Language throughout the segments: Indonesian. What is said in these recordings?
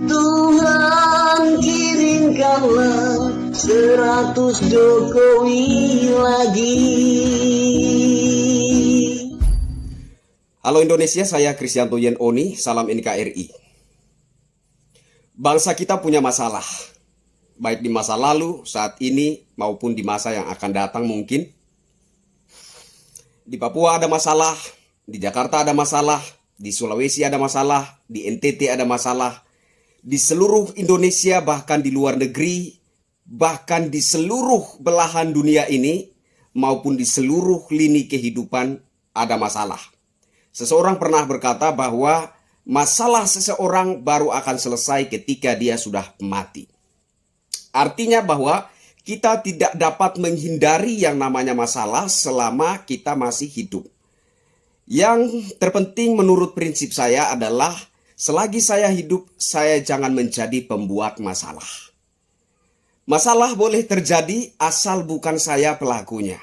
Tuhan kirimkanlah 100 Jokowi lagi. Halo Indonesia, saya Kristianto Yen Oni, salam NKRI. Bangsa kita punya masalah, baik di masa lalu, saat ini, maupun di masa yang akan datang mungkin. Di Papua ada masalah, di Jakarta ada masalah, di Sulawesi ada masalah, di NTT ada masalah, di seluruh Indonesia, bahkan di luar negeri, bahkan di seluruh belahan dunia ini, maupun di seluruh lini kehidupan ada masalah. Seseorang pernah berkata bahwa masalah seseorang baru akan selesai ketika dia sudah mati. Artinya bahwa kita tidak dapat menghindari yang namanya masalah selama kita masih hidup. Yang terpenting menurut prinsip saya adalah selagi saya hidup, saya jangan menjadi pembuat masalah. Masalah boleh terjadi asal bukan saya pelakunya.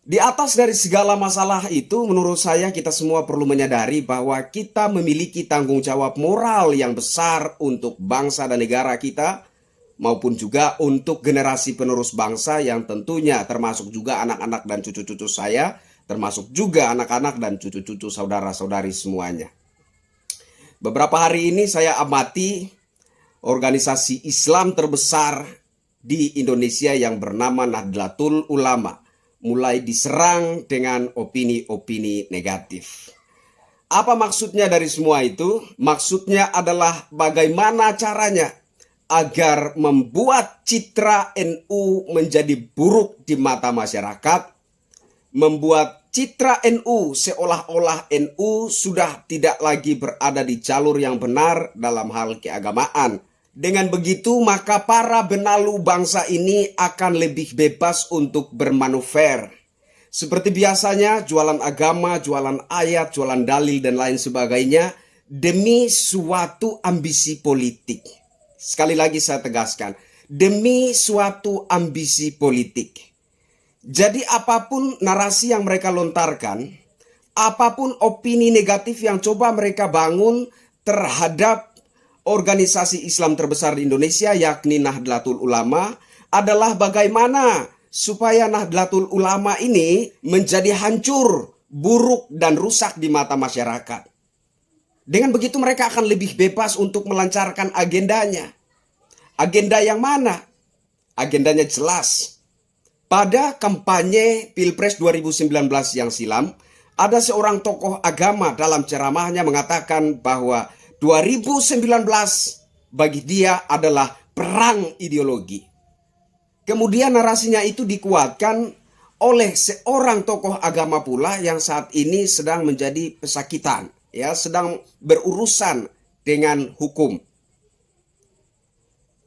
Di atas dari segala masalah itu, menurut saya kita semua perlu menyadari bahwa kita memiliki tanggung jawab moral yang besar untuk bangsa dan negara kita, maupun juga untuk generasi penerus bangsa yang tentunya termasuk juga anak-anak dan cucu-cucu saya, termasuk juga anak-anak dan cucu-cucu saudara-saudari semuanya. Beberapa hari ini saya amati organisasi Islam terbesar di Indonesia yang bernama Nahdlatul Ulama mulai diserang dengan opini-opini negatif. Apa maksudnya dari semua itu? Maksudnya adalah bagaimana caranya agar membuat citra NU menjadi buruk di mata masyarakat, membuat citra NU seolah-olah NU sudah tidak lagi berada di jalur yang benar dalam hal keagamaan. Dengan begitu, maka para benalu bangsa ini akan lebih bebas untuk bermanuver. Seperti biasanya, jualan agama, jualan ayat, jualan dalil, dan lain sebagainya demi suatu ambisi politik. Sekali lagi saya tegaskan, demi suatu ambisi politik. Jadi apapun narasi yang mereka lontarkan, apapun opini negatif yang coba mereka bangun terhadap organisasi Islam terbesar di Indonesia, yakni Nahdlatul Ulama, adalah bagaimana supaya Nahdlatul Ulama ini menjadi hancur, buruk, dan rusak di mata masyarakat. Dengan begitu mereka akan lebih bebas untuk melancarkan agendanya. Agenda yang mana? Agendanya jelas. Pada kampanye Pilpres 2019 yang silam, ada seorang tokoh agama dalam ceramahnya mengatakan bahwa 2019 bagi dia adalah perang ideologi. Kemudian narasinya itu dikuatkan oleh seorang tokoh agama pula yang saat ini sedang menjadi pesakitan, sedang berurusan dengan hukum.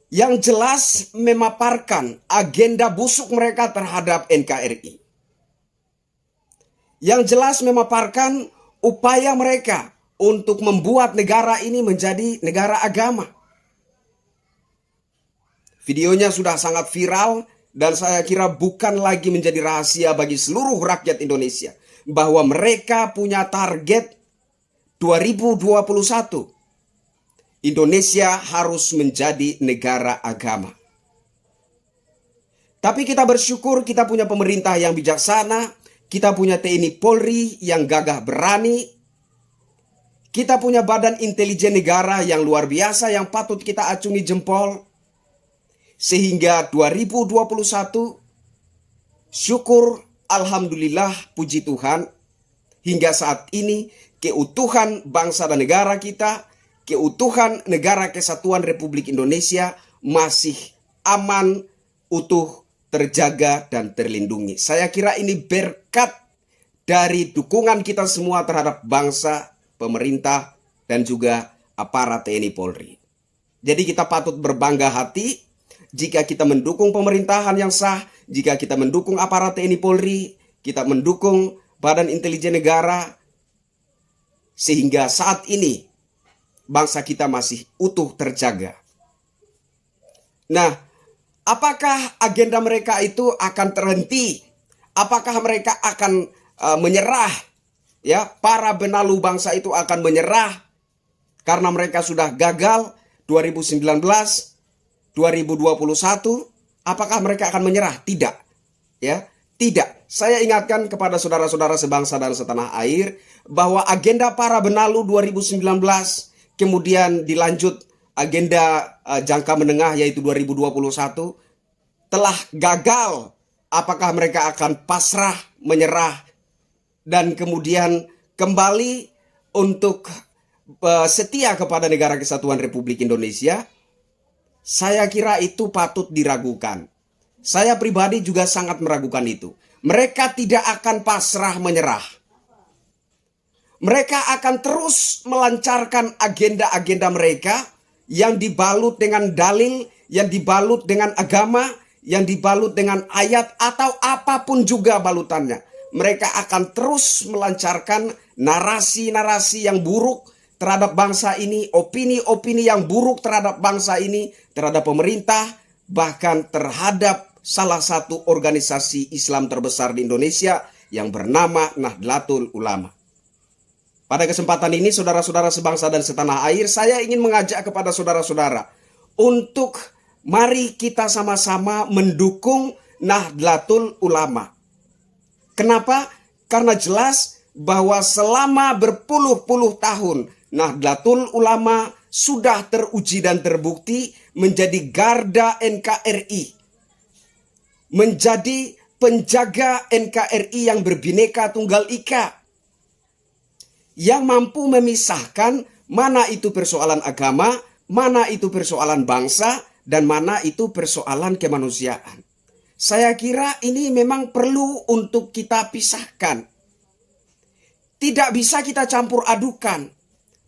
Yang jelas memaparkan agenda busuk mereka terhadap NKRI. Yang jelas memaparkan upaya mereka untuk membuat negara ini menjadi negara agama. Videonya sudah sangat viral dan saya kira bukan lagi menjadi rahasia bagi seluruh rakyat Indonesia bahwa mereka punya target 2021. Indonesia harus menjadi negara agama. Tapi kita bersyukur kita punya pemerintah yang bijaksana, kita punya TNI Polri yang gagah berani, kita punya badan intelijen negara yang luar biasa yang patut kita acungi jempol. Sehingga 2021, syukur, alhamdulillah, puji Tuhan, hingga saat ini keutuhan bangsa dan negara kita, keutuhan negara kesatuan Republik Indonesia masih aman, utuh, terjaga, dan terlindungi. Saya kira ini berkat dari dukungan kita semua terhadap bangsa, pemerintah, dan juga aparat TNI Polri. Jadi kita patut berbangga hati jika kita mendukung pemerintahan yang sah, jika kita mendukung aparat TNI Polri, kita mendukung Badan Intelijen Negara, sehingga saat ini bangsa kita masih utuh terjaga. Nah, apakah agenda mereka itu akan terhenti? Apakah mereka akan menyerah? Para benalu bangsa itu akan menyerah karena mereka sudah gagal 2019, 2021, apakah mereka akan menyerah? Tidak. Ya, tidak. Saya ingatkan kepada saudara-saudara sebangsa dan setanah air bahwa agenda para benalu 2019 kemudian dilanjut agenda jangka menengah yaitu 2021 telah gagal. Apakah mereka akan pasrah, menyerah, dan kemudian kembali untuk setia kepada Negara Kesatuan Republik Indonesia? Saya kira itu patut diragukan. Saya pribadi juga sangat meragukan itu. Mereka tidak akan pasrah menyerah. Mereka akan terus melancarkan agenda-agenda mereka yang dibalut dengan dalil, yang dibalut dengan agama, yang dibalut dengan ayat atau apapun juga balutannya. Mereka akan terus melancarkan narasi-narasi yang buruk terhadap bangsa ini, opini-opini yang buruk terhadap bangsa ini, terhadap pemerintah, bahkan terhadap salah satu organisasi Islam terbesar di Indonesia yang bernama Nahdlatul Ulama. Pada kesempatan ini, saudara-saudara sebangsa dan setanah air, saya ingin mengajak kepada saudara-saudara untuk mari kita sama-sama mendukung Nahdlatul Ulama. Kenapa? Karena jelas bahwa selama berpuluh-puluh tahun Nahdlatul Ulama sudah teruji dan terbukti menjadi garda NKRI. Menjadi penjaga NKRI yang berbineka tunggal ika. Yang mampu memisahkan mana itu persoalan agama, mana itu persoalan bangsa, dan mana itu persoalan kemanusiaan. Saya kira ini memang perlu untuk kita pisahkan. Tidak bisa kita campur adukan.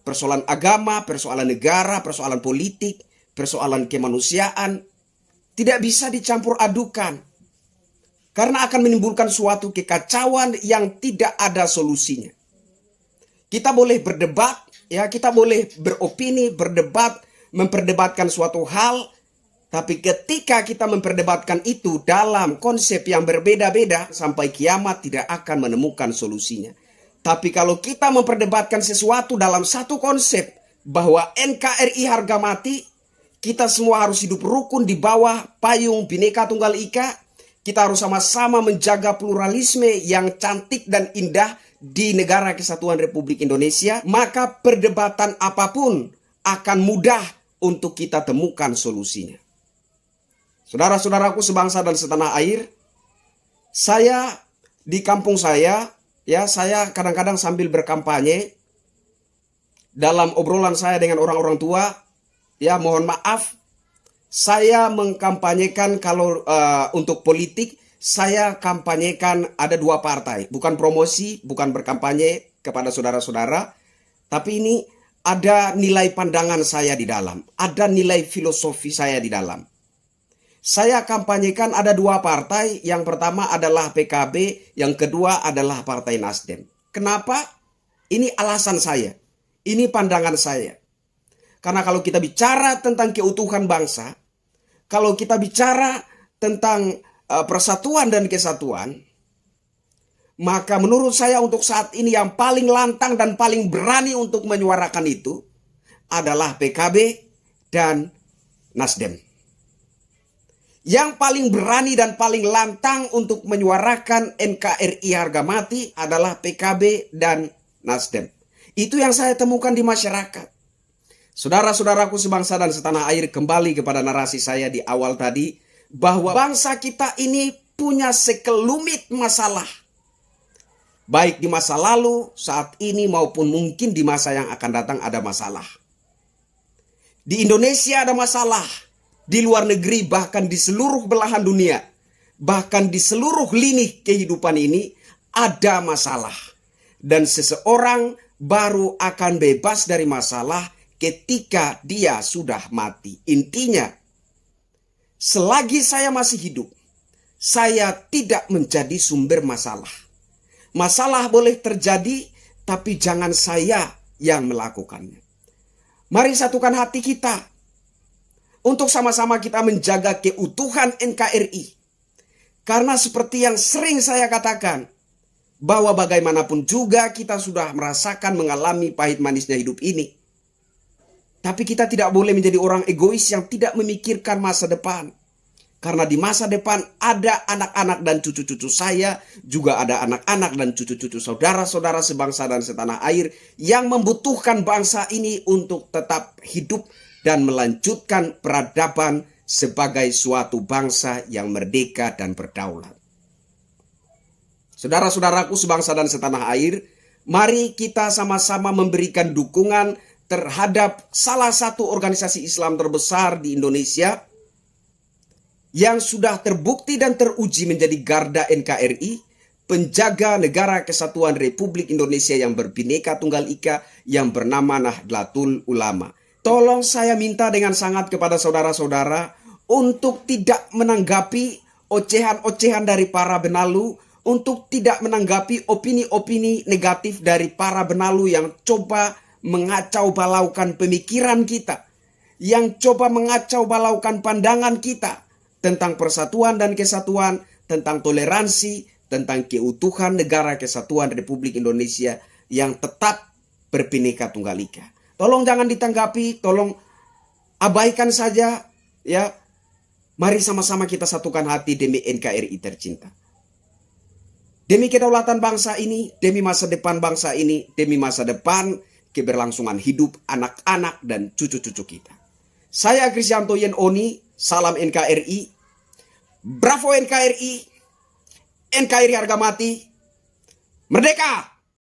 Persoalan agama, persoalan negara, persoalan politik, persoalan kemanusiaan. Tidak bisa dicampur adukan. Karena akan menimbulkan suatu kekacauan yang tidak ada solusinya. Kita boleh berdebat, ya, kita boleh beropini, berdebat, memperdebatkan suatu hal. Tapi ketika kita memperdebatkan itu dalam konsep yang berbeda-beda, sampai kiamat tidak akan menemukan solusinya. Tapi kalau kita memperdebatkan sesuatu dalam satu konsep, bahwa NKRI harga mati, kita semua harus hidup rukun di bawah payung Bhinneka Tunggal Ika, kita harus sama-sama menjaga pluralisme yang cantik dan indah di Negara Kesatuan Republik Indonesia, maka perdebatan apapun akan mudah untuk kita temukan solusinya. Saudara-saudaraku sebangsa dan setanah air, saya di kampung saya, ya, saya kadang-kadang sambil berkampanye, dalam obrolan saya dengan orang-orang tua, ya, mohon maaf, saya mengkampanyekan kalau untuk politik, saya kampanyekan ada dua partai. Bukan promosi, bukan berkampanye kepada saudara-saudara, tapi ini ada nilai pandangan saya di dalam, ada nilai filosofi saya di dalam. Saya kampanyekan ada dua partai, yang pertama adalah PKB, yang kedua adalah Partai Nasdem. Kenapa? Ini alasan saya, ini pandangan saya. Karena kalau kita bicara tentang keutuhan bangsa, kalau kita bicara tentang persatuan dan kesatuan, maka menurut saya untuk saat ini yang paling lantang dan paling berani untuk menyuarakan itu adalah PKB dan Nasdem. Yang paling berani dan paling lantang untuk menyuarakan NKRI harga mati adalah PKB dan Nasdem. Itu yang saya temukan di masyarakat. Saudara-saudaraku sebangsa dan setanah air, kembali kepada narasi saya di awal tadi, bahwa bangsa kita ini punya sekelumit masalah. Baik di masa lalu, saat ini, maupun mungkin di masa yang akan datang ada masalah. Di Indonesia ada masalah. Di luar negeri, bahkan di seluruh belahan dunia, bahkan di seluruh lini kehidupan ini ada masalah. Dan seseorang baru akan bebas dari masalah ketika dia sudah mati. Intinya, selagi saya masih hidup, saya tidak menjadi sumber masalah. Masalah boleh terjadi, tapi jangan saya yang melakukannya. Mari satukan hati kita untuk sama-sama kita menjaga keutuhan NKRI. Karena seperti yang sering saya katakan, bahwa bagaimanapun juga kita sudah merasakan mengalami pahit manisnya hidup ini. Tapi kita tidak boleh menjadi orang egois yang tidak memikirkan masa depan. Karena di masa depan ada anak-anak dan cucu-cucu saya, juga ada anak-anak dan cucu-cucu saudara-saudara sebangsa dan setanah air yang membutuhkan bangsa ini untuk tetap hidup dan melanjutkan peradaban sebagai suatu bangsa yang merdeka dan berdaulat. Saudara-saudaraku sebangsa dan setanah air, mari kita sama-sama memberikan dukungan terhadap salah satu organisasi Islam terbesar di Indonesia yang sudah terbukti dan teruji menjadi garda NKRI, penjaga negara kesatuan Republik Indonesia yang berbineka tunggal ika yang bernama Nahdlatul Ulama. Tolong saya minta dengan sangat kepada saudara-saudara untuk tidak menanggapi ocehan-ocehan dari para benalu, untuk tidak menanggapi opini-opini negatif dari para benalu yang coba mengacau balaukan pemikiran kita, yang coba mengacau balaukan pandangan kita tentang persatuan dan kesatuan, tentang toleransi, tentang keutuhan negara kesatuan Republik Indonesia yang tetap berbineka tunggal ika. Tolong jangan ditanggapi, tolong abaikan saja, ya. Mari sama-sama kita satukan hati demi NKRI tercinta. Demi kedaulatan bangsa ini, demi masa depan bangsa ini, demi masa depan keberlangsungan hidup anak-anak dan cucu-cucu kita. Saya Krisyanto Yen Oni, salam NKRI. Bravo NKRI. NKRI harga mati. Merdeka!